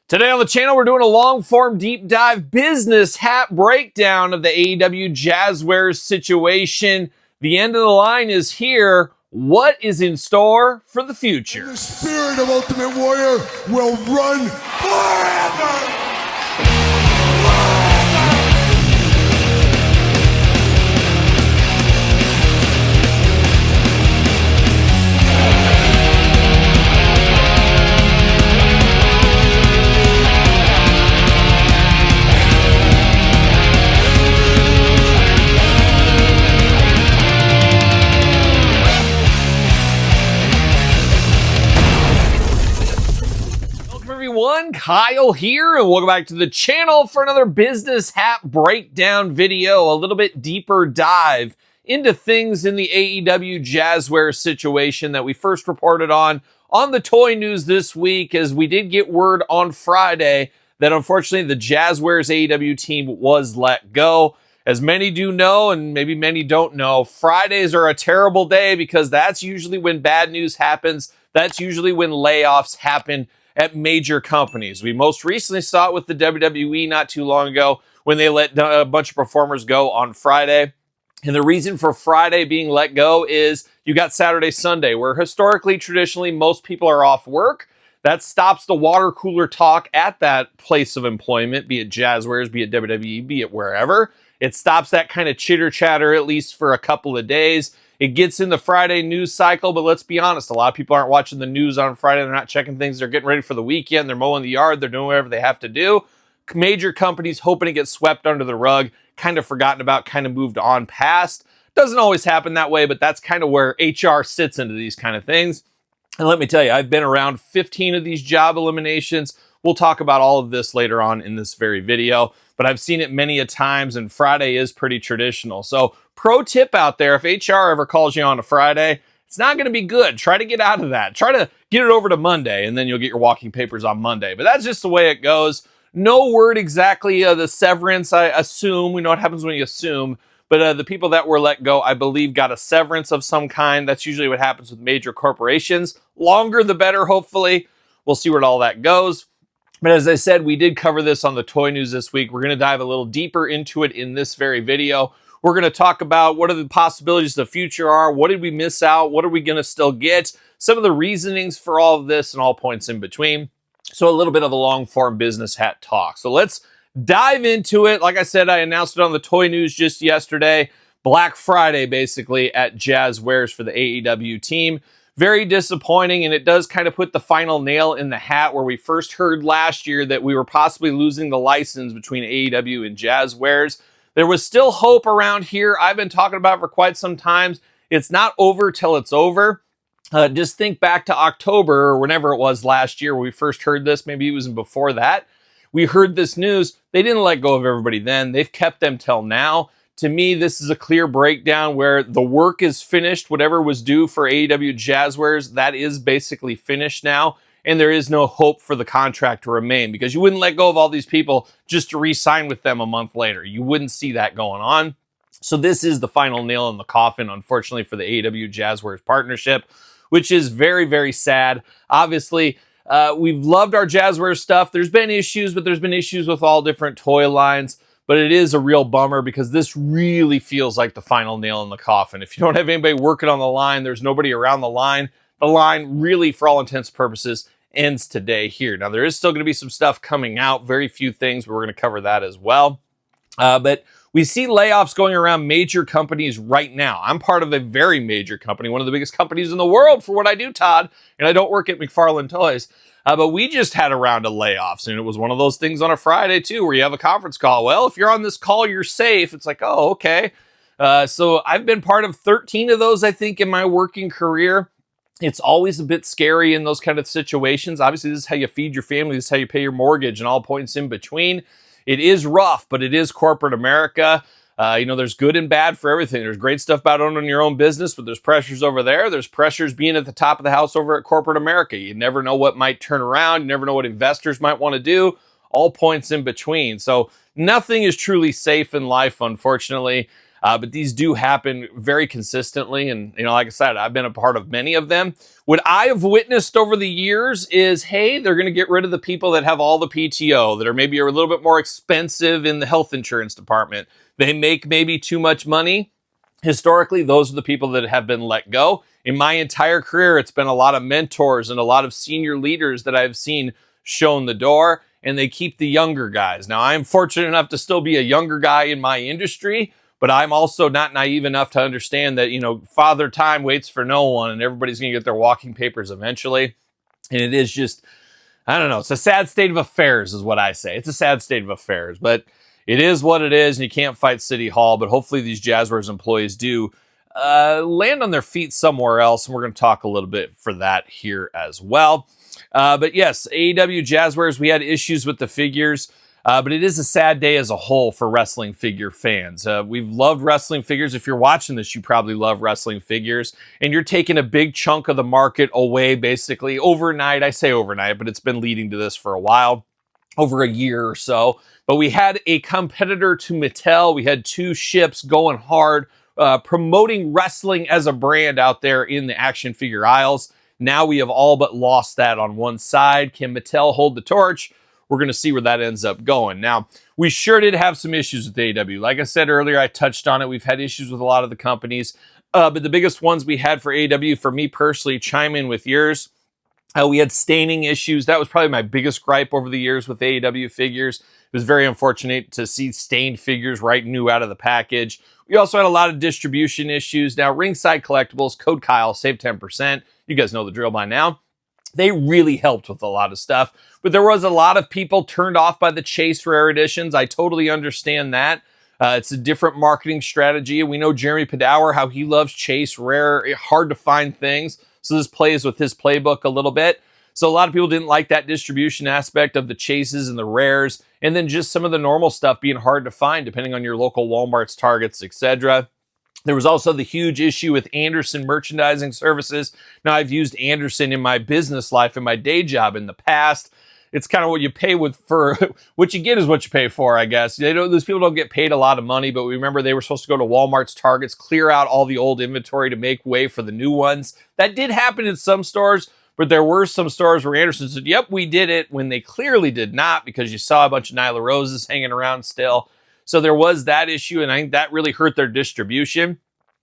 Today on the channel, we're doing a long-form deep dive business hat breakdown of the AEW Jazwares situation. The end of the line is here. What is in store for the future? And the spirit of Ultimate Warrior will run forever! Kyle here, and welcome back to the channel for another business hat breakdown video, a little bit deeper dive into things in the AEW Jazwares situation that we first reported on the toy news this week, as we did get word on Friday that unfortunately the Jazwares AEW team was let go. As many do know, and maybe many don't know, Fridays are a terrible day because that's usually when bad news happens. That's usually when layoffs happen at major companies. We most recently saw it with the WWE not too long ago when they let a bunch of performers go on Friday. And the reason for Friday being let go is you got Saturday, Sunday, where historically, traditionally, most people are off work. That stops the water cooler talk at that place of employment, be it Jazwares, be it WWE, be it wherever. It stops that kind of chitter chatter, at least for a couple of days. It gets in the Friday news cycle, but let's be honest, a lot of people aren't watching the news on Friday. They're not checking things. They're getting ready for the weekend. They're mowing the yard. They're doing whatever they have to do. Major companies hoping to get swept under the rug, kind of forgotten about, kind of moved on past. Doesn't always happen that way, but that's kind of where HR sits into these kind of things. And let me tell you, I've been around 15 of these job eliminations. We'll talk about all of this later on in this very video, but I've seen it many a times, and Friday is pretty traditional. So pro tip out there, if HR ever calls you on a Friday, it's not going to be good. Try to get out of that. Try to get it over to Monday, and then you'll get your walking papers on Monday. But that's just the way it goes. No word exactly the severance, I assume. We know what happens when you assume. But the people that were let go, I believe, got a severance of some kind. That's usually what happens with major corporations. Longer the better, hopefully. We'll see where all that goes. But as I said, we did cover this on the toy news this week. We're going to dive a little deeper into it in this very video. We're going to talk about what are the possibilities of the future are. What did we miss out? What are we going to still get? Some of the reasonings for all of this and all points in between. So a little bit of a long form business hat talk. So let's dive into it. Like I said, I announced it on the toy news just yesterday. Black Friday, basically, at Jazwares for the AEW team. Very disappointing, and it does kind of put the final nail in the hat where we first heard last year that we were possibly losing the license between AEW and Jazwares. There was still hope around here. I've been talking about it for quite some time. It's not over till it's over. Just think back to October or whenever it was last year when we first heard this. Maybe it was before that. We heard this news. They didn't let go of everybody then. They've kept them till now. To me, this is a clear breakdown where the work is finished. Whatever was due for AEW Jazwares, that is basically finished now. And there is no hope for the contract to remain, because you wouldn't let go of all these people just to re-sign with them a month later. You wouldn't see that going on. So this is the final nail in the coffin, unfortunately, for the AEW Jazwares partnership, which is very, very sad. Obviously, we've loved our Jazwares stuff. There's been issues, but there's been issues with all different toy lines. But it is a real bummer because this really feels like the final nail in the coffin. If you don't have anybody working on the line, there's nobody around the line. The line really, for all intents and purposes, ends today here. Now, there is still going to be some stuff coming out. Very few things, but we're going to cover that as well. But we see layoffs going around major companies right now. I'm part of a very major company, one of the biggest companies in the world for what I do, Todd. And I don't work at McFarlane Toys. But we just had a round of layoffs, and it was one of those things on a Friday, too, where you have a conference call. Well, if you're on this call, you're safe. It's like, oh, okay. So I've been part of 13 of those, I think, in my working career. It's always a bit scary in those kind of situations. Obviously, this is how you feed your family. This is how you pay your mortgage and all points in between. It is rough, but it is corporate America. There's good and bad for everything. There's great stuff about owning your own business, but there's pressures over there. There's pressures being at the top of the house over at corporate America. You never know what might turn around. You never know what investors might want to do. All points in between. So nothing is truly safe in life, unfortunately. But these do happen very consistently. And, like I said, I've been a part of many of them. What I have witnessed over the years is, hey, they're going to get rid of the people that have all the PTO, that are maybe a little bit more expensive in the health insurance department. They make maybe too much money. Historically, those are the people that have been let go. In my entire career, it's been a lot of mentors and a lot of senior leaders that I've seen shown the door, and they keep the younger guys. Now, I'm fortunate enough to still be a younger guy in my industry, but I'm also not naive enough to understand that, Father Time waits for no one, and everybody's going to get their walking papers eventually. And it is just, I don't know, it's a sad state of affairs is what I say. It's a sad state of affairs, but it is what it is, and you can't fight City Hall, but hopefully these Jazwares employees do land on their feet somewhere else, and we're going to talk a little bit for that here as well. But yes, AEW Jazwares, we had issues with the figures, but it is a sad day as a whole for wrestling figure fans. We've loved wrestling figures. If you're watching this, you probably love wrestling figures, and you're taking a big chunk of the market away basically overnight. I say overnight, but it's been leading to this for a while, over a year or so. But we had a competitor to Mattel. We had two ships going hard, promoting wrestling as a brand out there in the action figure aisles. Now we have all but lost that on one side. Can Mattel hold the torch? We're going to see where that ends up going. Now, we sure did have some issues with AEW. Like I said earlier, I touched on it. We've had issues with a lot of the companies. But the biggest ones we had for AEW, for me personally, chime in with yours. We had staining issues. That was probably my biggest gripe over the years with AEW figures. It was very unfortunate to see stained figures right new out of the package. We also had a lot of distribution issues. Now, Ringside Collectibles, code Kyle, save 10%. You guys know the drill by now. They really helped with a lot of stuff. But there was a lot of people turned off by the Chase Rare Editions. I totally understand that. It's a different marketing strategy. We know Jeremy Padower, how he loves Chase Rare, hard to find things. So this plays with his playbook a little bit. So a lot of people didn't like that distribution aspect of the chases and the rares, and then just some of the normal stuff being hard to find depending on your local Walmarts, Targets, etc. There was also the huge issue with Anderson merchandising services. Now, I've used Anderson in my business life, in my day job in the past. It's kind of what you pay for what you get is what you pay for, I guess. Those people don't get paid a lot of money, but remember they were supposed to go to Walmart's, Targets, clear out all the old inventory to make way for the new ones. That did happen in some stores, but there were some stores where Anderson said, yep, we did it, when they clearly did not, because you saw a bunch of Nyla Roses hanging around still. So there was that issue, and I think that really hurt their distribution.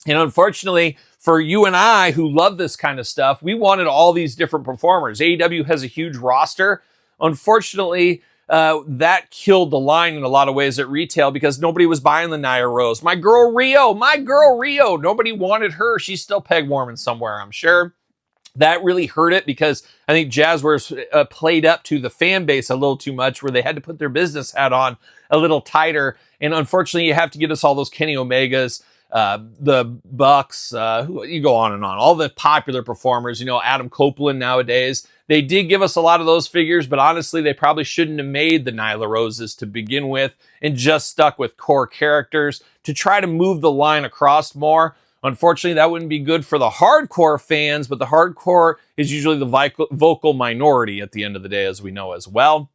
And unfortunately, for you and I who love this kind of stuff, we wanted all these different performers. AEW has a huge roster. Unfortunately, that killed the line in a lot of ways at retail because nobody was buying the Nia Rose. My girl Rio, nobody wanted her. She's still peg warming somewhere, I'm sure. That really hurt it because I think Jazwares played up to the fan base a little too much, where they had to put their business hat on a little tighter. And unfortunately, you have to get us all those Kenny Omegas, the Bucks, you go on and on, all the popular performers, Adam Copeland nowadays. They did give us a lot of those figures, but honestly, they probably shouldn't have made the Nyla Roses to begin with and just stuck with core characters to try to move the line across more. Unfortunately, that wouldn't be good for the hardcore fans, but the hardcore is usually the vocal minority at the end of the day, as we know as well.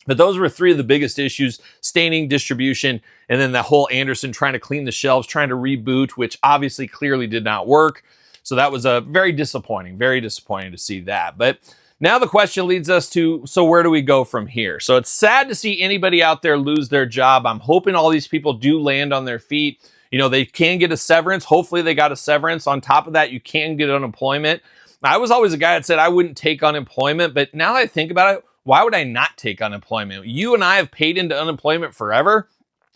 But those were three of the biggest issues: staining, distribution, and then that whole Anderson trying to clean the shelves, trying to reboot, which obviously clearly did not work. So that was very disappointing to see that. But now the question leads us to, so where do we go from here? So it's sad to see anybody out there lose their job. I'm hoping all these people do land on their feet. They can get a severance. Hopefully they got a severance. On top of that, you can get unemployment. I was always a guy that said I wouldn't take unemployment, but now that I think about it, why would I not take unemployment? You and I have paid into unemployment forever.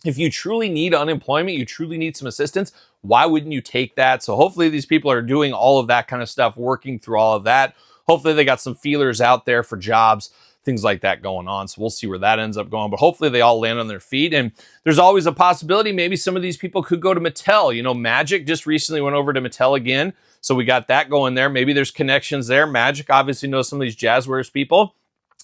If you truly need unemployment, you truly need some assistance, why wouldn't you take that? So hopefully these people are doing all of that kind of stuff, working through all of that. Hopefully they got some feelers out there for jobs, things like that going on. So we'll see where that ends up going. But hopefully they all land on their feet. And there's always a possibility maybe some of these people could go to Mattel. Magic just recently went over to Mattel again. So we got that going there. Maybe there's connections there. Magic obviously knows some of these Jazwares people.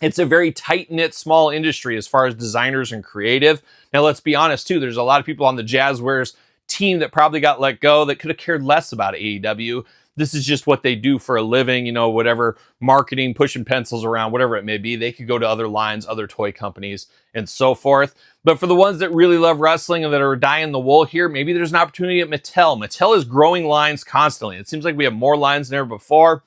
It's a very tight-knit, small industry as far as designers and creative. Now, let's be honest, too. There's a lot of people on the Jazwares team that probably got let go that could have cared less about AEW this is just what they do for a living, you know, whatever marketing, pushing pencils around, whatever it may be. They could go to other lines, other toy companies, and so forth. But for the ones that really love wrestling and that are dying the wool here, maybe there's an opportunity at Mattel. Mattel is growing lines constantly. It seems like we have more lines than ever before.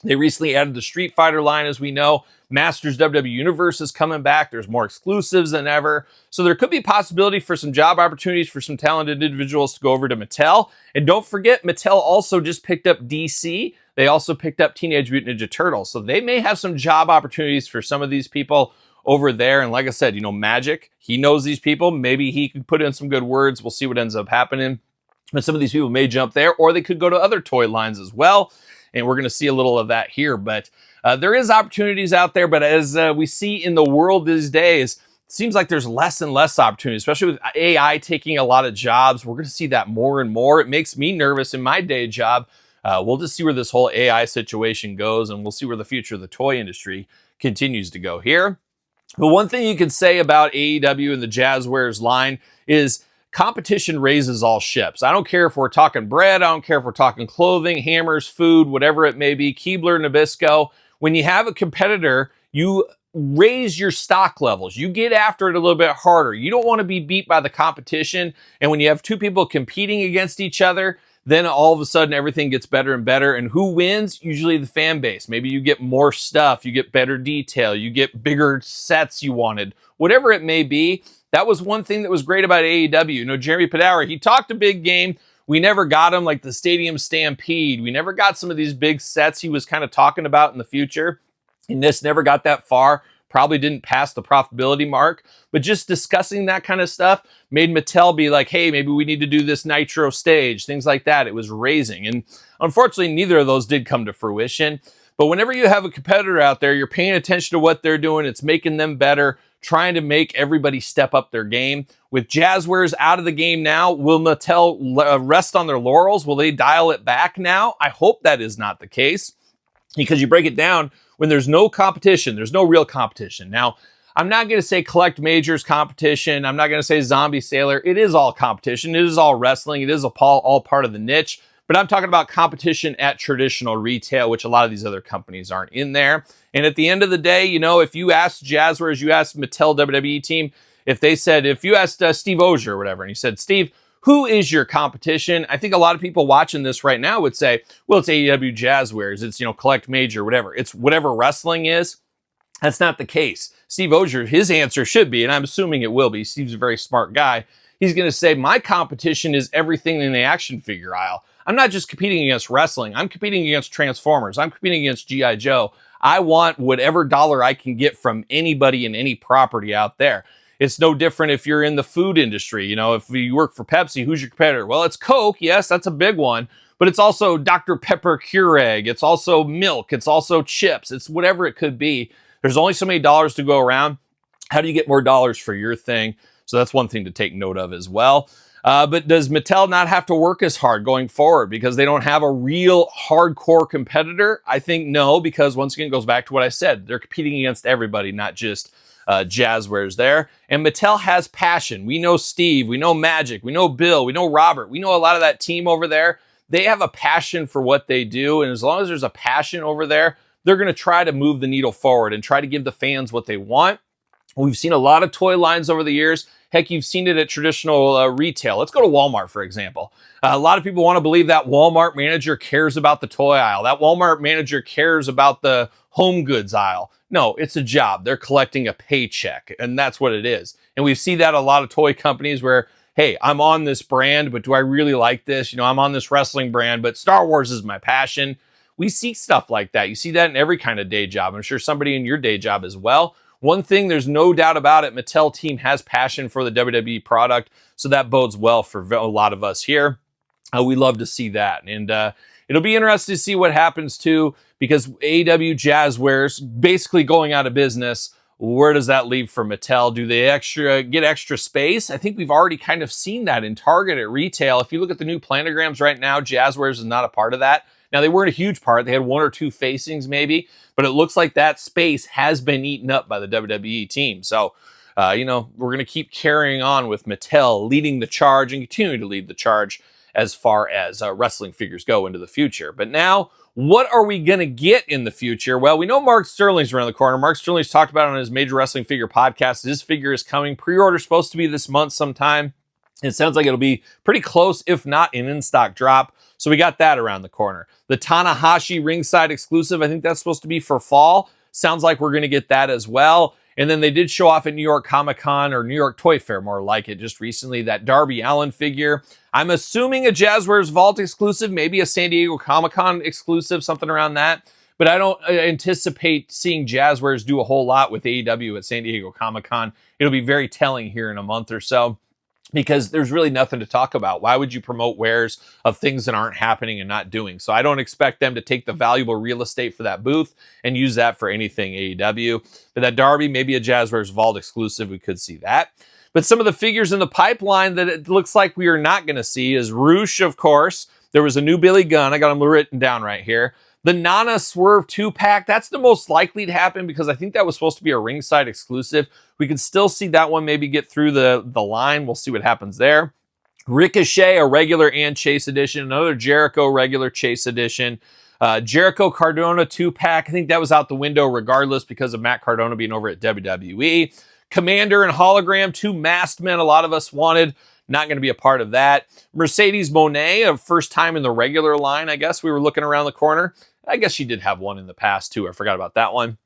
They recently added the Street Fighter line, as we know. Masters WWE Universe is coming back. There's more exclusives than ever. So there could be possibility for some job opportunities for some talented individuals to go over to Mattel. And don't forget, Mattel also just picked up DC. They also picked up Teenage Mutant Ninja Turtles. So they may have some job opportunities for some of these people over there. And like I said, you know, Magic, he knows these people. Maybe he could put in some good words. We'll see what ends up happening. But some of these people may jump there, or they could go to other toy lines as well. And we're going to see a little of that here. But there is opportunities out there. But as we see in the world these days, it seems like there's less and less opportunities, especially with AI taking a lot of jobs. We're going to see that more and more. It makes me nervous in my day job. We'll just see where this whole AI situation goes, and we'll see where the future of the toy industry continues to go here. But one thing you could say about AEW and the Jazwares line is competition raises all ships. I don't care if we're talking bread. I don't care if we're talking clothing, hammers, food, whatever it may be, Keebler, Nabisco. When you have a competitor, you raise your stock levels. You get after it a little bit harder. You don't want to be beat by the competition. And when you have two people competing against each other, then all of a sudden everything gets better and better. And who wins? Usually the fan base. Maybe you get more stuff, you get better detail, you get bigger sets you wanted, whatever it may be. That was one thing that was great about AEW. You know, Jeremy Padawer, he talked a big game. We never got him like the Stadium Stampede. We never got some of these big sets he was kind of talking about in the future. And this never got that far. Probably didn't pass the profitability mark. But just discussing that kind of stuff made Mattel be like, hey, maybe we need to do this Nitro stage, things like that. It was raising. And unfortunately, neither of those did come to fruition. But whenever you have a competitor out there, you're paying attention to what they're doing. It's making them better, trying to make everybody step up their game. With Jazwares out of the game now, will Mattel rest on their laurels? Will they dial it back now? I hope that is not the case, because you break it down, when there's no competition, there's no real competition. Now, I'm not going to say Collect Majors competition. I'm not going to say Zombie Sailor. It is all competition. It is all wrestling. It is all part of the niche. But I'm talking about competition at traditional retail, which a lot of these other companies aren't in there. And at the end of the day, you know, if you asked Jazwares, you asked Mattel WWE team, if you asked Steve Ozier or whatever, and he said, Steve, who is your competition? I think a lot of people watching this right now would say, well, it's AEW Jazwares. It's, you know, Collect Major, whatever. It's whatever wrestling is. That's not the case. Steve Ozier, his answer should be, and I'm assuming it will be, Steve's a very smart guy. He's going to say, my competition is everything in the action figure aisle. I'm not just competing against wrestling. I'm competing against Transformers. I'm competing against G.I. Joe. I want whatever dollar I can get from anybody and any property out there. It's no different if you're in the food industry. You know, if you work for Pepsi, who's your competitor? Well, it's Coke. Yes, that's a big one. But it's also Dr. Pepper Keurig. It's also milk. It's also chips. It's whatever it could be. There's only so many dollars to go around. How do you get more dollars for your thing? So that's one thing to take note of as well. But does Mattel not have to work as hard going forward because they don't have a real hardcore competitor? I think no, because once again, it goes back to what I said. They're competing against everybody, not just Jazwares there. And Mattel has passion. We know Steve, we know Magic, we know Bill, we know Robert, we know a lot of that team over there. They have a passion for what they do. And as long as there's a passion over there, they're going to try to move the needle forward and try to give the fans what they want. We've seen a lot of toy lines over the years. Heck, you've seen it at traditional retail. Let's go to Walmart, for example. A lot of people want to believe that Walmart manager cares about the toy aisle. That Walmart manager cares about the home goods aisle. No, it's a job. They're collecting a paycheck, and that's what it is. And we see that a lot of toy companies where, hey, I'm on this brand, but do I really like this? You know, I'm on this wrestling brand, but Star Wars is my passion. We see stuff like that. You see that in every kind of day job. I'm sure somebody in your day job as well. One thing, there's no doubt about it, Mattel team has passion for the WWE product, so that bodes well for a lot of us here. We love to see that, and it'll be interesting to see what happens too, because AEW Jazwares basically going out of business. Where does that leave for Mattel? Do they get extra space? I think we've already kind of seen that in Target at retail. If you look at the new planograms right now, Jazwares is not a part of that. Now, they weren't a huge part. They had one or two facings maybe, but it looks like that space has been eaten up by the WWE team. So, you know, we're going to keep carrying on with Mattel leading the charge and continue to lead the charge as far as wrestling figures go into the future. But now, what are we going to get in the future? Well, we know Mark Sterling's around the corner. Mark Sterling's talked about it on his Major Wrestling Figure podcast. His figure is coming. Pre-order supposed to be this month sometime. It sounds like it'll be pretty close, if not an in-stock drop. So we got that around the corner. The Tanahashi ringside exclusive, I think that's supposed to be for fall. Sounds like we're going to get that as well. And then they did show off at New York Comic Con, or New York Toy Fair, more like it, just recently, that Darby Allin figure. I'm assuming a Jazwares Vault exclusive, maybe a San Diego Comic Con exclusive, something around that. But I don't anticipate seeing Jazwares do a whole lot with AEW at San Diego Comic Con. It'll be very telling here in a month or so, because there's really nothing to talk about. Why would you promote wares of things that aren't happening and not doing? So I don't expect them to take the valuable real estate for that booth and use that for anything AEW. But that Darby, maybe a Jazwares Vault exclusive, we could see that. But some of the figures in the pipeline that it looks like we are not going to see is Roosh, of course. There was a new Billy Gunn. I got them written down right here. The Nana Swerve 2-pack, that's the most likely to happen because I think that was supposed to be a ringside exclusive. We could still see that one maybe get through the line. We'll see what happens there. Ricochet, a regular and Chase edition. Another Jericho regular Chase edition. Jericho Cardona 2-pack. I think that was out the window regardless because of Matt Cardona being over at WWE. Commander and Hologram, 2 masked men a lot of us wanted. Not going to be a part of that. Mercedes Monet, a first time in the regular line, I guess. We were looking around the corner. I guess she did have one in the past, too. I forgot about that one.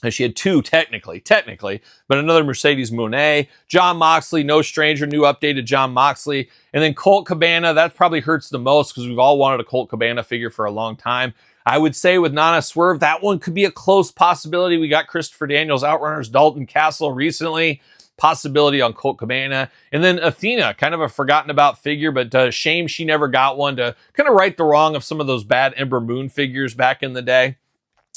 She had 2, technically, but another Mercedes Monet. John Moxley, no stranger, new updated John Moxley. And then Colt Cabana, that probably hurts the most because we've all wanted a Colt Cabana figure for a long time. I would say with Nana Swerve, that one could be a close possibility. We got Christopher Daniels, Outrunners, Dalton Castle recently. Possibility on Colt Cabana. And then Athena, kind of a forgotten about figure, but shame she never got one to kind of right the wrong of some of those bad Ember Moon figures back in the day.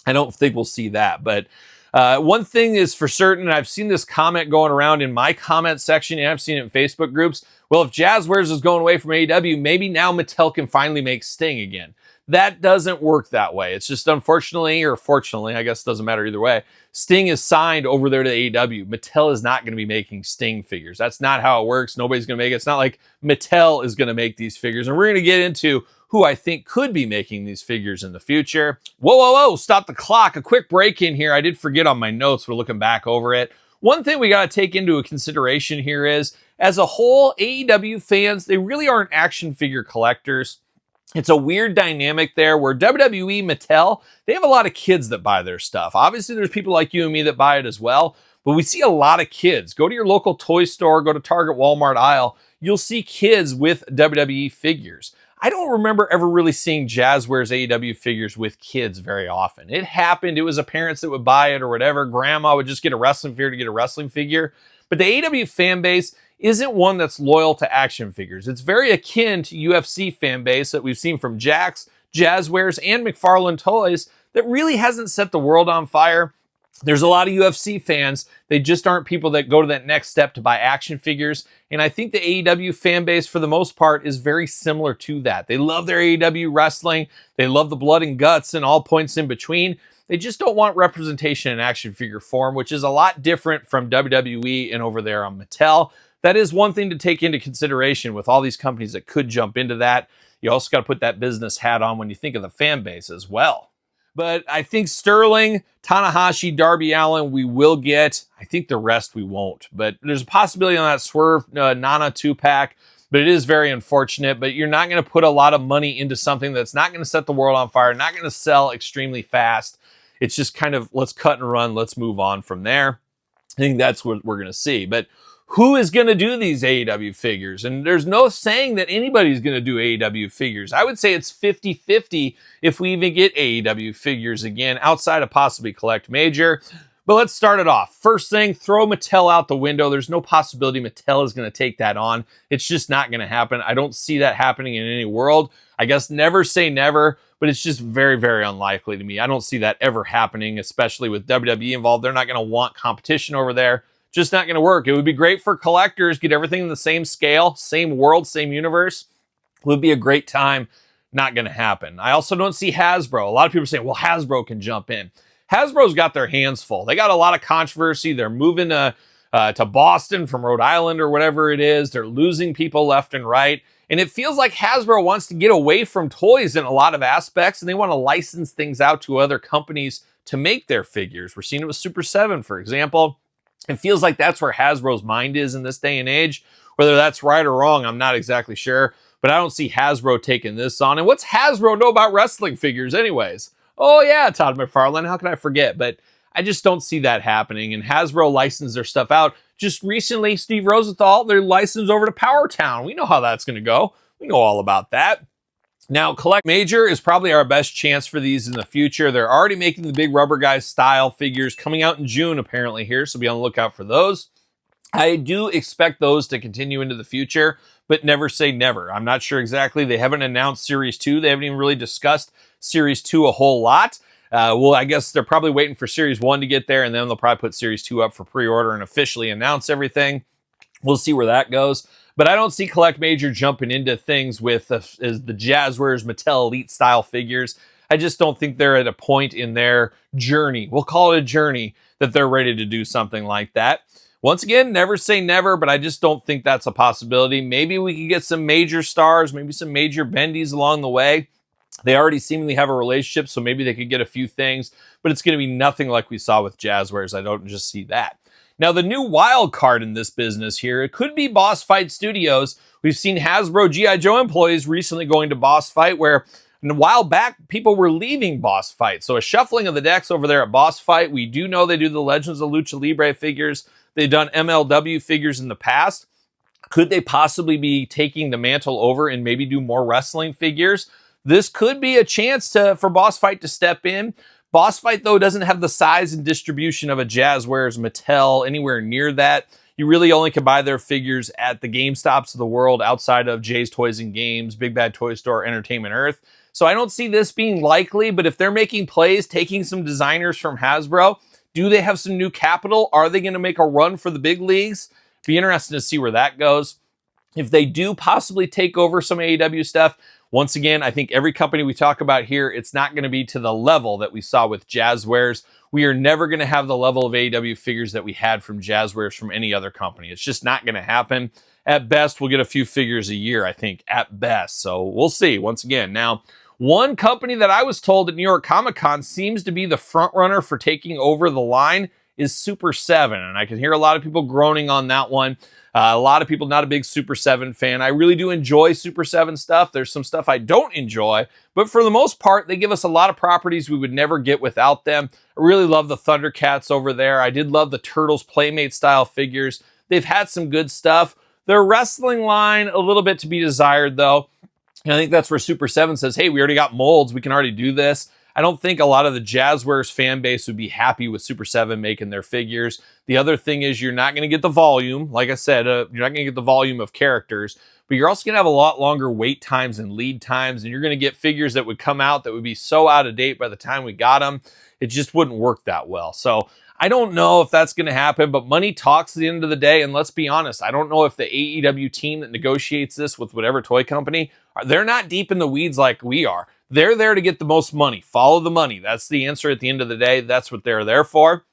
I don't think we'll see that. But one thing is for certain, and I've seen this comment going around in my comment section, and I've seen it in Facebook groups. Well, if Jazwares is going away from AEW, maybe now Mattel can finally make Sting again. That doesn't work that way. It's just unfortunately, or fortunately, I guess it doesn't matter either way, Sting is signed over there to AEW. Mattel is not going to be making Sting figures. That's not how it works. Nobody's going to make it. It's not like Mattel is going to make these figures. And we're going to get into who I think could be making these figures in the future. Whoa, stop the clock. A quick break in here. I did forget on my notes. We're looking back over it. One thing we got to take into consideration here is, as a whole, AEW fans, they really aren't action figure collectors. It's a weird dynamic there where WWE, Mattel, they have a lot of kids that buy their stuff. Obviously, there's people like you and me that buy it as well, but we see a lot of kids. Go to your local toy store, go to Target, Walmart aisle, you'll see kids with WWE figures. I don't remember ever really seeing Jazwares AEW figures with kids very often. It happened. It was a parents that would buy it or whatever. Grandma would just get a wrestling figure to get a wrestling figure. But the AEW fan base isn't one that's loyal to action figures. It's very akin to UFC fan base that we've seen from Jakks, Jazwares, and McFarlane Toys that really hasn't set the world on fire. There's a lot of UFC fans. They just aren't people that go to that next step to buy action figures. And I think the AEW fan base, for the most part, is very similar to that. They love their AEW wrestling. They love the blood and guts and all points in between. They just don't want representation in action figure form, which is a lot different from WWE and over there on Mattel. That is one thing to take into consideration with all these companies that could jump into that. You also got to put that business hat on when you think of the fan base as well. But I think Sterling, Tanahashi, Darby Allin, we will get. I think the rest we won't. But there's a possibility on that Swerve Nana 2-pack. But it is very unfortunate. But you're not going to put a lot of money into something that's not going to set the world on fire, not going to sell extremely fast. It's just kind of, let's cut and run. Let's move on from there. I think that's what we're going to see. But who is going to do these AEW figures? And there's no saying that anybody's going to do AEW figures. I would say it's 50-50 if we even get AEW figures again, outside of possibly Collect Major. But let's start it off. First thing, throw Mattel out the window. There's no possibility Mattel is going to take that on. It's just not going to happen. I don't see that happening in any world. I guess never say never, but it's just very, very unlikely to me. I don't see that ever happening, especially with WWE involved. They're not going to want competition over there. Just not going to work. It would be great for collectors, get everything in the same scale, same world, same universe. It would be a great time. Not going to happen. I also don't see Hasbro. A lot of people are saying, well, Hasbro can jump in. Hasbro's got their hands full. They got a lot of controversy. They're moving to Boston from Rhode Island or whatever it is. They're losing people left and right. And it feels like Hasbro wants to get away from toys in a lot of aspects, and they want to license things out to other companies to make their figures. We're seeing it with Super 7, for example. It feels like that's where Hasbro's mind is in this day and age. Whether that's right or wrong, I'm not exactly sure, but I don't see Hasbro taking this on. And what's Hasbro know about wrestling figures anyways? Oh yeah, Todd McFarlane, how can I forget? But I just don't see that happening. And Hasbro licensed their stuff out. Just recently, Steve Rosenthal, they're licensed over to Powertown. We know how that's going to go. We know all about that. Now, Collect Major is probably our best chance for these in the future. They're already making the big rubber guy style figures coming out in June, apparently, here. So be on the lookout for those. I do expect those to continue into the future, but never say never. I'm not sure exactly. They haven't announced Series 2. They haven't even really discussed Series 2 a whole lot. Well, I guess they're probably waiting for Series 1 to get there, and then they'll probably put Series 2 up for pre-order and officially announce everything. We'll see where that goes. But I don't see Collect Major jumping into things with as the Jazwares Mattel Elite style figures. I just don't think they're at a point in their journey, we'll call it a journey, that they're ready to do something like that. Once again, never say never, but I just don't think that's a possibility. Maybe we could get some major stars, maybe some major bendies along the way. They already seemingly have a relationship, so maybe they could get a few things, but it's going to be nothing like we saw with Jazwares. I don't just see that. Now, the new wild card in this business here, it could be Boss Fight Studios. We've seen Hasbro G.I. Joe employees recently going to Boss Fight, where a while back, people were leaving Boss Fight. So a shuffling of the decks over there at Boss Fight. We do know they do the Legends of Lucha Libre figures. They've done MLW figures in the past. Could they possibly be taking the mantle over and maybe do more wrestling figures? This could be a chance for Boss Fight to step in. Boss Fight, though, doesn't have the size and distribution of a Jazwares, Mattel, anywhere near that. You really only can buy their figures at the GameStops of the world outside of Jay's Toys and Games, Big Bad Toy Store, Entertainment Earth. So I don't see this being likely, but if they're making plays, taking some designers from Hasbro, do they have some new capital? Are they going to make a run for the big leagues? Be interesting to see where that goes. If they do possibly take over some AEW stuff, once again, I think every company we talk about here, it's not going to be to the level that we saw with Jazwares. We are never going to have the level of AEW figures that we had from Jazwares from any other company. It's just not going to happen. At best, we'll get a few figures a year, I think, at best. So we'll see, once again. Now, one company that I was told at New York Comic Con seems to be the front runner for taking over the line is Super 7. And I can hear a lot of people groaning on that one. A lot of people not a big Super 7 fan. I really do enjoy Super 7 stuff. There's some stuff I don't enjoy, but for the most part, they give us a lot of properties we would never get without them. I really love the Thundercats over there. I did love the Turtles Playmate style figures. They've had some good stuff. Their wrestling line, a little bit to be desired though. And I think that's where Super 7 says, hey, we already got molds. We can already do this. I don't think a lot of the Jazwares fan base would be happy with Super 7 making their figures. The other thing is you're not going to get the volume. Like I said, you're not going to get the volume of characters, but you're also going to have a lot longer wait times and lead times, and you're going to get figures that would come out that would be so out of date by the time we got them. It just wouldn't work that well. So I don't know if that's going to happen, but money talks at the end of the day, and let's be honest, I don't know if the AEW team that negotiates this with whatever toy company, they're not deep in the weeds like we are. They're there to get the most money. Follow the money. That's the answer at the end of the day. That's what they're there for.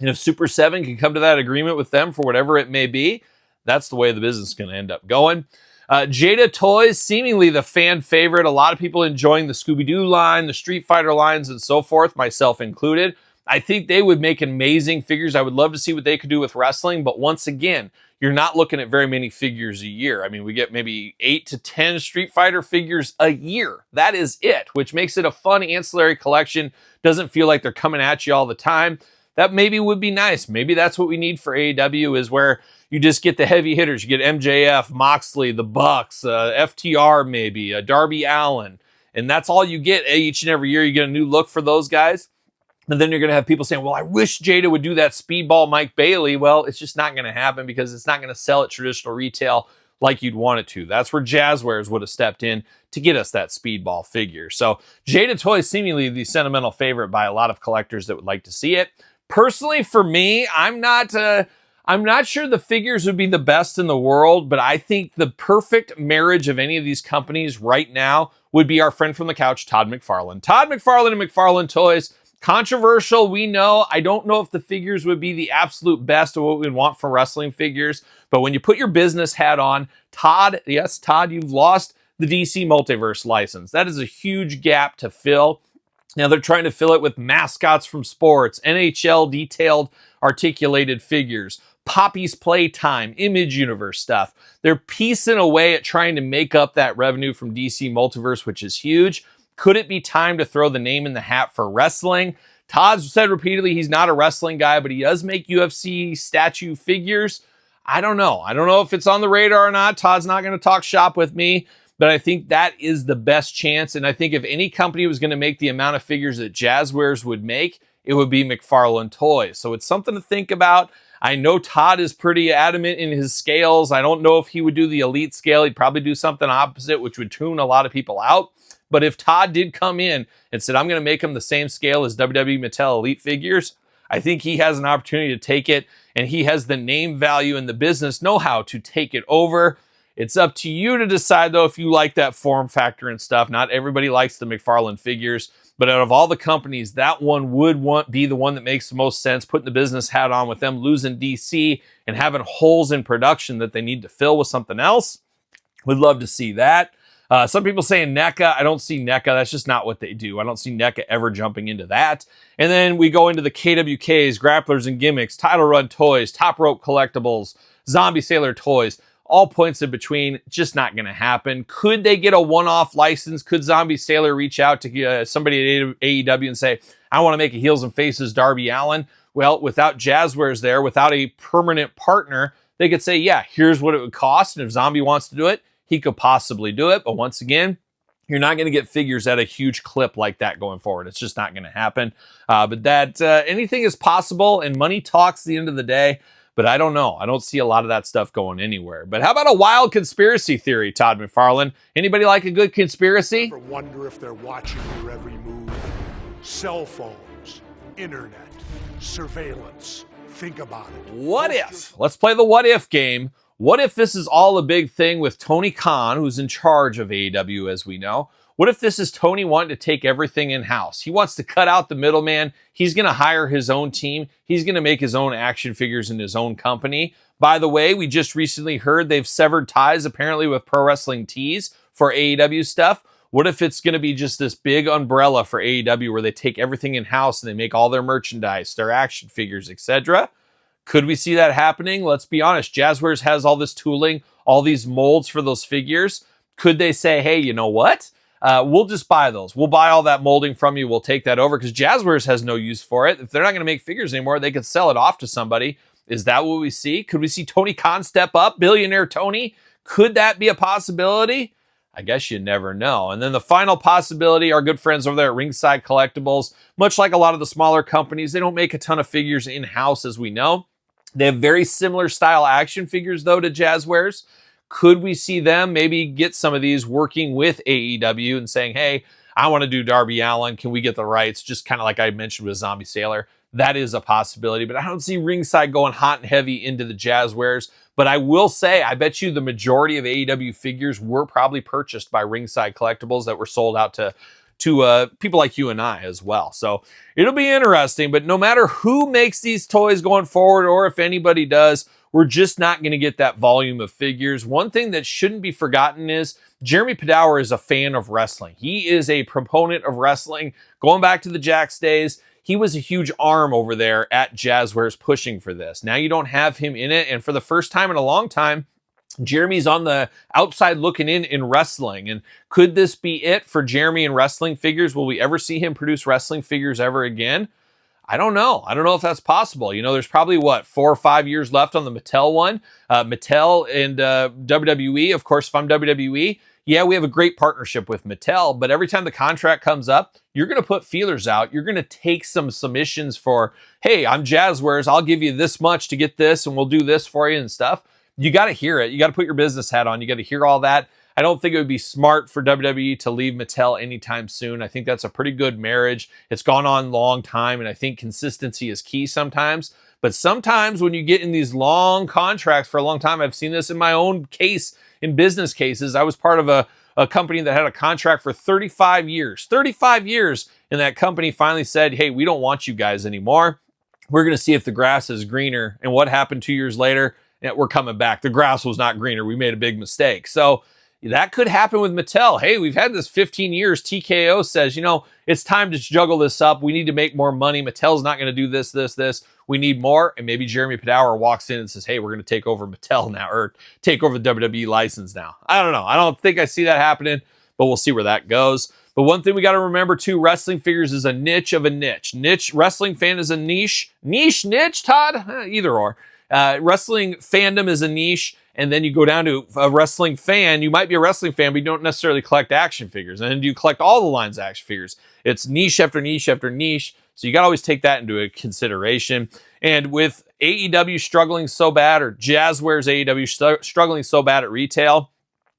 And if Super 7 can come to that agreement with them for whatever it may be, that's the way the business is going to end up going. Jada Toys, seemingly the fan favorite. A lot of people enjoying the Scooby-Doo line, the Street Fighter lines, and so forth, myself included. I think they would make amazing figures. I would love to see what they could do with wrestling, but once again, you're not looking at very many figures a year. I mean, we get maybe 8 to 10 Street Fighter figures a year. That is it, which makes it a fun ancillary collection. Doesn't feel like they're coming at you all the time. That maybe would be nice. Maybe that's what we need for AEW, is where you just get the heavy hitters. You get MJF, Moxley, the Bucks, FTR maybe, Darby Allin, and that's all you get each and every year. You get a new look for those guys. And then you're going to have people saying, well, I wish Jada would do that Speedball Mike Bailey. Well, it's just not going to happen because it's not going to sell at traditional retail like you'd want it to. That's where Jazwares would have stepped in to get us that Speedball figure. So Jada Toys seemingly the sentimental favorite by a lot of collectors that would like to see it. Personally, for me, I'm not sure the figures would be the best in the world, but I think the perfect marriage of any of these companies right now would be our friend from the couch, Todd McFarlane. Todd McFarlane and McFarlane Toys. Controversial, we know. I don't know if the figures would be the absolute best of what we want from wrestling figures, but when you put your business hat on, Todd, yes, Todd, you've lost the DC Multiverse license. That is a huge gap to fill. Now they're trying to fill it with mascots from sports, NHL detailed articulated figures, Poppy's Playtime, Image Universe stuff. They're piecing away at trying to make up that revenue from DC Multiverse, which is huge. Could it be time to throw the name in the hat for wrestling? Todd's said repeatedly he's not a wrestling guy, but he does make UFC statue figures. I don't know. I don't know if it's on the radar or not. Todd's not going to talk shop with me, but I think that is the best chance. And I think if any company was going to make the amount of figures that Jazwares would make, it would be McFarlane Toys. So it's something to think about. I know Todd is pretty adamant in his scales. I don't know if he would do the elite scale. He'd probably do something opposite, which would tune a lot of people out. But if Todd did come in and said, I'm going to make him the same scale as WWE Mattel Elite figures, I think he has an opportunity to take it, and he has the name value and the business know-how to take it over. It's up to you to decide, though, if you like that form factor and stuff. Not everybody likes the McFarlane figures, but out of all the companies, that one would be the one that makes the most sense, putting the business hat on with them losing DC and having holes in production that they need to fill with something else. Would love to see that. Some people saying NECA. I don't see NECA. That's just not what they do. I don't see NECA ever jumping into that. And then we go into the KWKs, Grapplers and Gimmicks, Title Run Toys, Top Rope Collectibles, Zombie Sailor Toys, all points in between. Just not going to happen. Could they get a one-off license? Could Zombie Sailor reach out to somebody at AEW and say, I want to make a Heels and Faces Darby Allin? Well, without Jazwares there, without a permanent partner, they could say, yeah, here's what it would cost. And if Zombie wants to do it, he could possibly do it. But once again, you're not going to get figures at a huge clip like that going forward. It's just not going to happen. But that anything is possible, and money talks at the end of the day. But I don't know. I don't see a lot of that stuff going anywhere. But how about a wild conspiracy theory, Todd McFarlane? Anybody like a good conspiracy? Ever wonder if they're watching your every move? Cell phones, internet, surveillance. Think about it. What if? Let's play the what if game. What if this is all a big thing with Tony Khan, who's in charge of AEW, as we know? What if this is Tony wanting to take everything in-house? He wants to cut out the middleman. He's going to hire his own team. He's going to make his own action figures in his own company. By the way, we just recently heard they've severed ties, apparently, with Pro Wrestling Tees for AEW stuff. What if it's going to be just this big umbrella for AEW where they take everything in-house and they make all their merchandise, their action figures, etc.? Could we see that happening? Let's be honest. Jazwares has all this tooling, all these molds for those figures. Could they say, hey, you know what? We'll just buy those. We'll buy all that molding from you. We'll take that over because Jazwares has no use for it. If they're not going to make figures anymore, they could sell it off to somebody. Is that what we see? Could we see Tony Khan step up? Billionaire Tony? Could that be a possibility? I guess you never know. And then the final possibility, our good friends over there at Ringside Collectibles, much like a lot of the smaller companies, they don't make a ton of figures in-house, as we know. They have very similar style action figures, though, to Jazwares. Could we see them maybe get some of these working with AEW and saying, hey, I want to do Darby Allin. Can we get the rights? Just kind of like I mentioned with Zombie Sailor. That is a possibility, but I don't see Ringside going hot and heavy into the Jazwares. But I will say, I bet you the majority of AEW figures were probably purchased by Ringside Collectibles that were sold out to people like you and I as well. So it'll be interesting, but no matter who makes these toys going forward, or if anybody does, we're just not going to get that volume of figures. One thing that shouldn't be forgotten is Jeremy Padawer is a fan of wrestling. He is a proponent of wrestling. Going back to the Jakks days, he was a huge arm over there at Jazwares pushing for this. Now you don't have him in it, and for the first time in a long time, Jeremy's on the outside looking in wrestling. And could this be it for Jeremy and wrestling figures? Will we ever see him produce wrestling figures ever again? I don't know. I don't know if that's possible. You know, there's probably, 4 or 5 years left on the Mattel one. Mattel and WWE, of course, if I'm WWE, yeah, we have a great partnership with Mattel, but every time the contract comes up, you're going to put feelers out. You're going to take some submissions for, hey, I'm Jazwares. I'll give you this much to get this, and we'll do this for you and stuff. You got to hear it. You got to put your business hat on. You got to hear all that. I don't think it would be smart for WWE to leave Mattel anytime soon. I think that's a pretty good marriage. It's gone on a long time, and I think consistency is key sometimes. But sometimes when you get in these long contracts for a long time, I've seen this in my own case, in business cases. I was part of a company that had a contract for 35 years. 35 years. And that company finally said, hey, we don't want you guys anymore. We're going to see if the grass is greener. And what happened 2 years later? Yeah, we're coming back. The grass was not greener. We made a big mistake. So that could happen with Mattel. Hey, we've had this 15 years. TKO says, it's time to juggle this up. We need to make more money. Mattel's not going to do this. We need more. And maybe Jeremy Padawer walks in and says, hey, we're going to take over Mattel now, or take over the WWE license now. I don't know. I don't think I see that happening, but we'll see where that goes. But one thing we got to remember too, wrestling figures is a niche of a niche. Wrestling fan is a niche. Niche, Todd? Either or. Wrestling fandom is a niche. And then you go down to a wrestling fan. You might be a wrestling fan, but you don't necessarily collect action figures. And then you collect all the lines of action figures. It's niche after niche after niche. So you got to always take that into consideration. And with AEW struggling so bad, or Jazwares AEW struggling so bad at retail,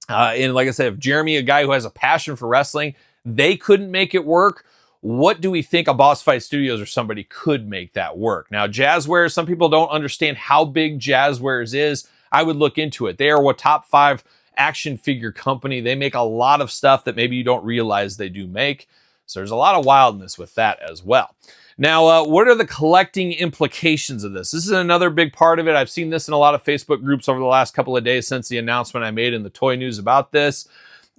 and like I said, if Jeremy, a guy who has a passion for wrestling, they couldn't make it work, what do we think a Boss Fight Studios or somebody could make that work? Now, Jazwares, some people don't understand how big Jazwares is. I would look into it. They are a top 5 action figure company. They make a lot of stuff that maybe you don't realize they do make. So there's a lot of wildness with that as well. Now, what are the collecting implications of this? This is another big part of it. I've seen this in a lot of Facebook groups over the last couple of days since the announcement I made in the Toy News about this.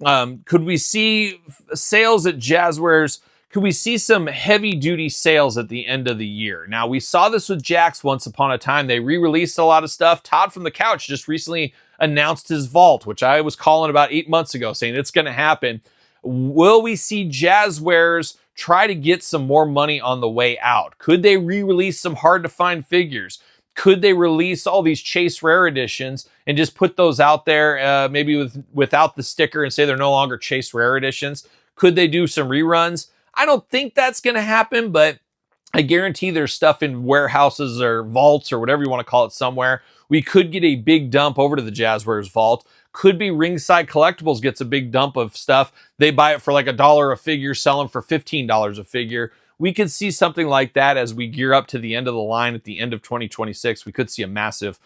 Could we see sales at Jazwares? Could we see some heavy-duty sales at the end of the year? Now, we saw this with Jakks once upon a time. They re-released a lot of stuff. Todd from the Couch just recently announced his vault, which I was calling about 8 months ago, saying it's going to happen. Will we see Jazwares try to get some more money on the way out? Could they re-release some hard-to-find figures? Could they release all these Chase Rare editions and just put those out there, maybe without the sticker, and say they're no longer Chase Rare editions? Could they do some reruns? I don't think that's going to happen, but I guarantee there's stuff in warehouses or vaults or whatever you want to call it somewhere. We could get a big dump over to the Jazwares vault. Could be Ringside Collectibles gets a big dump of stuff. They buy it for like $1 a figure, sell them for $15 a figure. We could see something like that as we gear up to the end of the line at the end of 2026. We could see a massive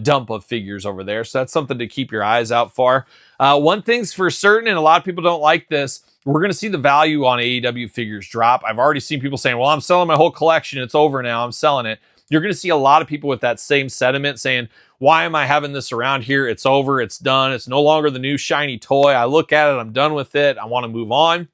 dump of figures over there. So that's something to keep your eyes out for. One thing's for certain, and a lot of people don't like this, we're going to see the value on AEW figures drop. I've already seen people saying, well, I'm selling my whole collection. It's over now. I'm selling it. You're going to see a lot of people with that same sentiment saying, why am I having this around here? It's over. It's done. It's no longer the new shiny toy. I look at it. I'm done with it. I want to move on.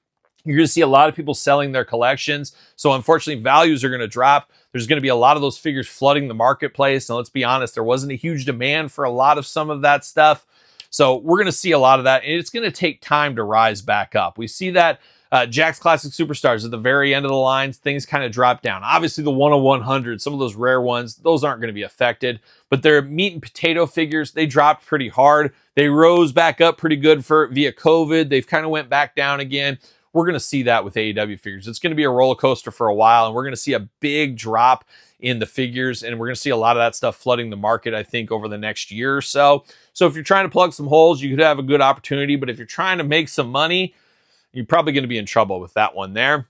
You're going to see a lot of people selling their collections. So unfortunately, values are going to drop. There's going to be a lot of those figures flooding the marketplace. And let's be honest, there wasn't a huge demand for a lot of some of that stuff. So we're going to see a lot of that, and it's going to take time to rise back up. We see that Jakks Classic Superstars at the very end of the lines, things kind of drop down. Obviously, the 1/100, some of those rare ones, those aren't going to be affected. But their meat and potato figures, they dropped pretty hard. They rose back up pretty good via COVID. They've kind of went back down again. We're going to see that with AEW figures. It's going to be a roller coaster for a while, and we're going to see a big drop in the figures, and we're going to see a lot of that stuff flooding the market, I think, over the next year or so. So if you're trying to plug some holes, you could have a good opportunity, but if you're trying to make some money, you're probably going to be in trouble with that one there.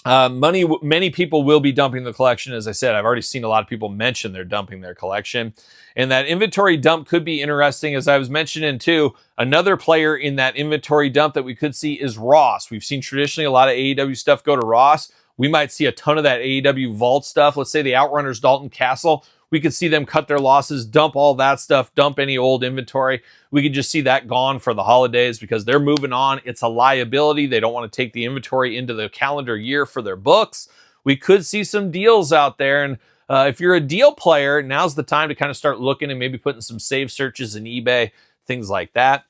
Many people will be dumping the collection. As I said, I've already seen a lot of people mention they're dumping their collection. And that inventory dump could be interesting. As I was mentioning too, another player in that inventory dump that we could see is Ross. We've seen traditionally a lot of AEW stuff go to Ross. We might see a ton of that AEW vault stuff. Let's say the Outrunners Dalton Castle. We could see them cut their losses, dump all that stuff, dump any old inventory. We could just see that gone for the holidays because they're moving on. It's a liability. They don't want to take the inventory into the calendar year for their books. We could see some deals out there. And if you're a deal player, now's the time to kind of start looking and maybe putting some save searches in eBay, things like that.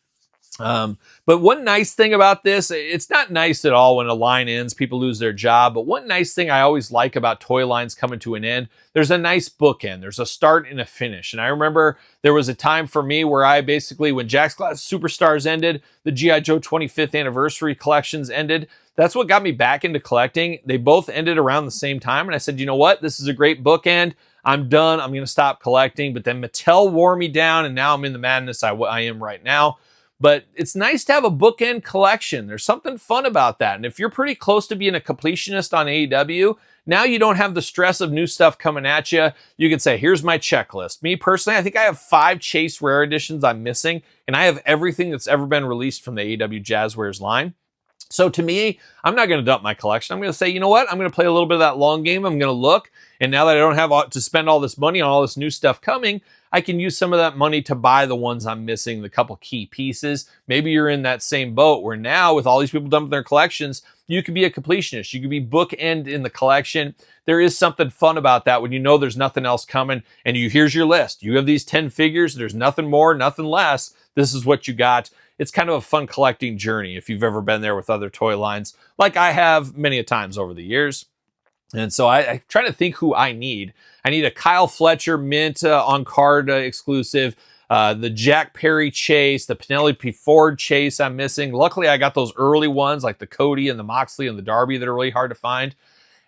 But one nice thing about this, it's not nice at all when a line ends, people lose their job. But one nice thing I always like about toy lines coming to an end, there's a nice bookend. There's a start and a finish. And I remember there was a time for me where I basically, when Jakks Classic Superstars ended, the G.I. Joe 25th anniversary collections ended. That's what got me back into collecting. They both ended around the same time. And I said, you know what? This is a great bookend. I'm done. I'm going to stop collecting. But then Mattel wore me down, and now I'm in the madness I am right now. But it's nice to have a bookend collection. There's something fun about that. And if you're pretty close to being a completionist on AEW, now you don't have the stress of new stuff coming at you. You can say, here's my checklist. Me personally, I think I have 5 Chase Rare editions I'm missing, and I have everything that's ever been released from the AEW Jazwares line. So to me, I'm not going to dump my collection. I'm going to say, you know what? I'm going to play a little bit of that long game. I'm going to look. And now that I don't have to spend all this money on all this new stuff coming, I can use some of that money to buy the ones I'm missing, the couple key pieces. Maybe you're in that same boat where now with all these people dumping their collections, you could be a completionist. You could be bookend in the collection. There is something fun about that when you know there's nothing else coming and here's your list. You have these 10 figures. There's nothing more, nothing less. This is what you got. It's kind of a fun collecting journey if you've ever been there with other toy lines, like I have many a times over the years. And so I try to think who I need. I need a Kyle Fletcher mint on card exclusive, the Jack Perry chase, the Penelope Ford chase I'm missing. Luckily, I got those early ones like the Cody and the Moxley and the Darby that are really hard to find.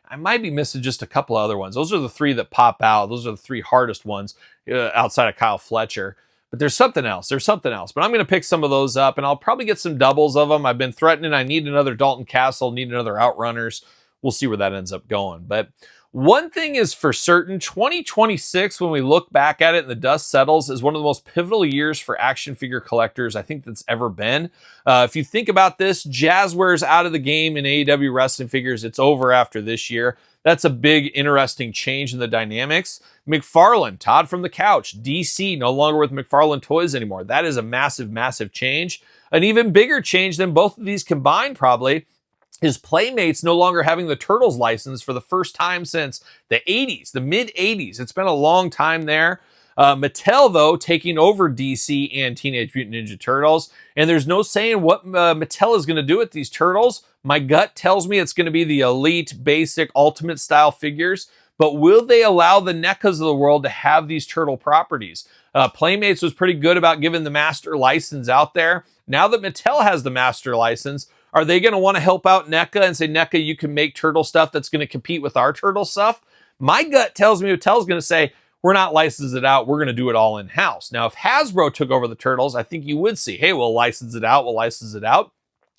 I might be missing just a couple of other ones. Those are the three that pop out. Those are the three hardest ones outside of Kyle Fletcher. But there's something else. There's something else. But I'm going to pick some of those up, and I'll probably get some doubles of them. I've been threatening I need another Dalton Castle, need another Outrunners. We'll see where that ends up going. But one thing is for certain, 2026, when we look back at it and the dust settles, is one of the most pivotal years for action figure collectors I think that's ever been. If you think about this, Jazwares out of the game in AEW wrestling figures. It's over after this year. That's a big, interesting change in the dynamics. McFarlane, Todd from the couch, DC, no longer with McFarlane Toys anymore. That is a massive, massive change. An even bigger change than both of these combined probably is Playmates no longer having the Turtles license for the first time since the 80s, the mid-80s. It's been a long time there. Mattel, though, taking over DC and Teenage Mutant Ninja Turtles. And there's no saying what Mattel is going to do with these Turtles. My gut tells me it's going to be the elite, basic, ultimate style figures. But will they allow the NECAs of the world to have these turtle properties? Playmates was pretty good about giving the master license out there. Now that Mattel has the master license, are they going to want to help out NECA and say, NECA, you can make turtle stuff that's going to compete with our turtle stuff? My gut tells me Mattel's going to say, we're not licensing it out. We're going to do it all in-house. Now, if Hasbro took over the turtles, I think you would see, hey, we'll license it out. We'll license it out.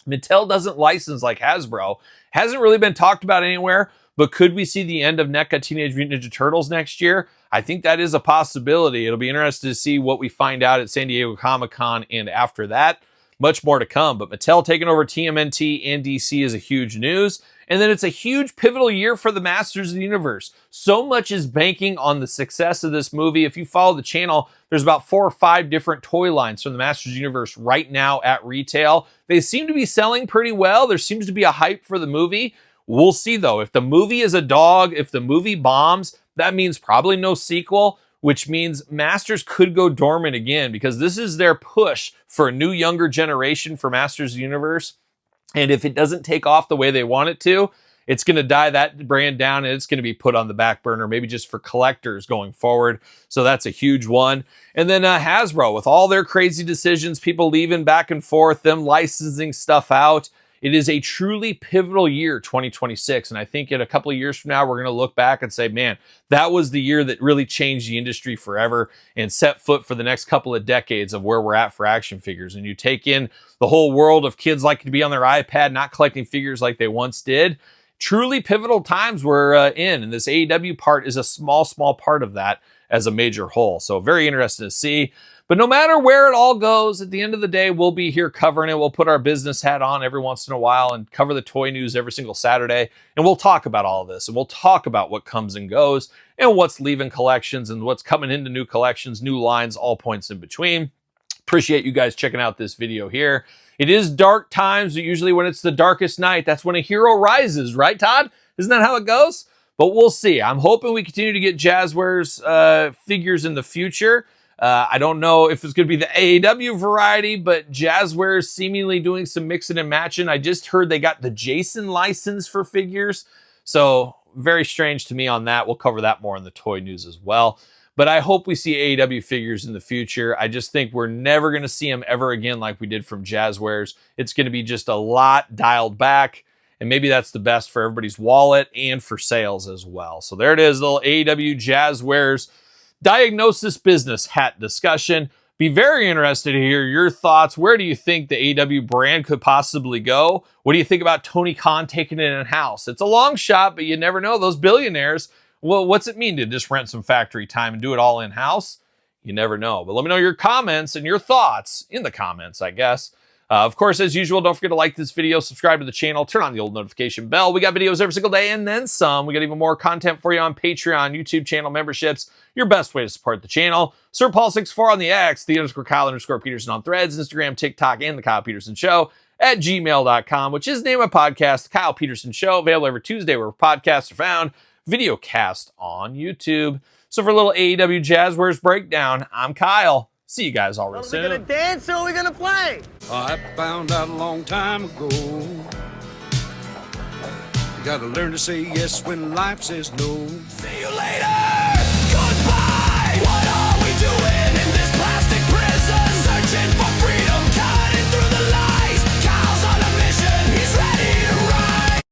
Mattel doesn't license like Hasbro. Hasn't really been talked about anywhere, but could we see the end of NECA Teenage Mutant Ninja Turtles next year? I think that is a possibility. It'll be interesting to see what we find out at San Diego Comic-Con and after that. Much more to come, but Mattel taking over TMNT and DC is a huge news. And then it's a huge pivotal year for the Masters of the Universe. So much is banking on the success of this movie. If you follow the channel, there's about 4 or 5 different toy lines from the Masters of the Universe right now at retail. They seem to be selling pretty well. There seems to be a hype for the movie. We'll see though. If the movie is a dog, if the movie bombs, that means probably no sequel, which means Masters could go dormant again because this is their push for a new younger generation for Masters of the Universe. And if it doesn't take off the way they want it to, it's going to die that brand down and it's going to be put on the back burner, maybe just for collectors going forward. So that's a huge one. And then Hasbro, with all their crazy decisions, people leaving back and forth, them licensing stuff out. It is a truly pivotal year, 2026. And I think in a couple of years from now, we're going to look back and say, man, that was the year that really changed the industry forever and set foot for the next couple of decades of where we're at for action figures. And you take in the whole world of kids liking to be on their iPad, not collecting figures like they once did. Truly pivotal times we're in. And this AEW part is a small, small part of that as a major whole. So very interesting to see. But no matter where it all goes, at the end of the day, we'll be here covering it. We'll put our business hat on every once in a while and cover the toy news every single Saturday. And we'll talk about all of this. And we'll talk about what comes and goes and what's leaving collections and what's coming into new collections, new lines, all points in between. Appreciate you guys checking out this video here. It is dark times. Usually when it's the darkest night, that's when a hero rises, right, Todd? Isn't that how it goes? But we'll see. I'm hoping we continue to get Jazwares figures in the future. I don't know if it's going to be the AEW variety, but Jazwares seemingly doing some mixing and matching. I just heard they got the Jason license for figures. So very strange to me on that. We'll cover that more in the toy news as well. But I hope we see AEW figures in the future. I just think we're never going to see them ever again like we did from Jazwares. It's going to be just a lot dialed back. And maybe that's the best for everybody's wallet and for sales as well. So there it is, little AEW Jazwares diagnosis business hat discussion. Be very interested to hear your thoughts. Where do you think the AEW brand could possibly go? What do you think about Tony Khan taking it in-house? It's a long shot, but you never know. Those billionaires, well, what's it mean to just rent some factory time and do it all in-house? You never know. But let me know your comments and your thoughts in the comments, I guess. Of course, as usual, don't forget to like this video, subscribe to the channel, turn on the old notification bell. We got videos every single day and then some. We got even more content for you on Patreon, YouTube channel memberships, your best way to support the channel. Sir Paul64 on the X, _Kyle_Peterson on Threads, Instagram, TikTok, and The Kyle Peterson Show at gmail.com, which is the name of my podcast, The Kyle Peterson Show, available every Tuesday where podcasts are found, video cast on YouTube. So for a little AEW Jazwares breakdown, I'm Kyle. See you guys all real soon. Are we gonna dance or are we gonna play? I found out a long time ago. You gotta learn to say yes when life says no. See you later!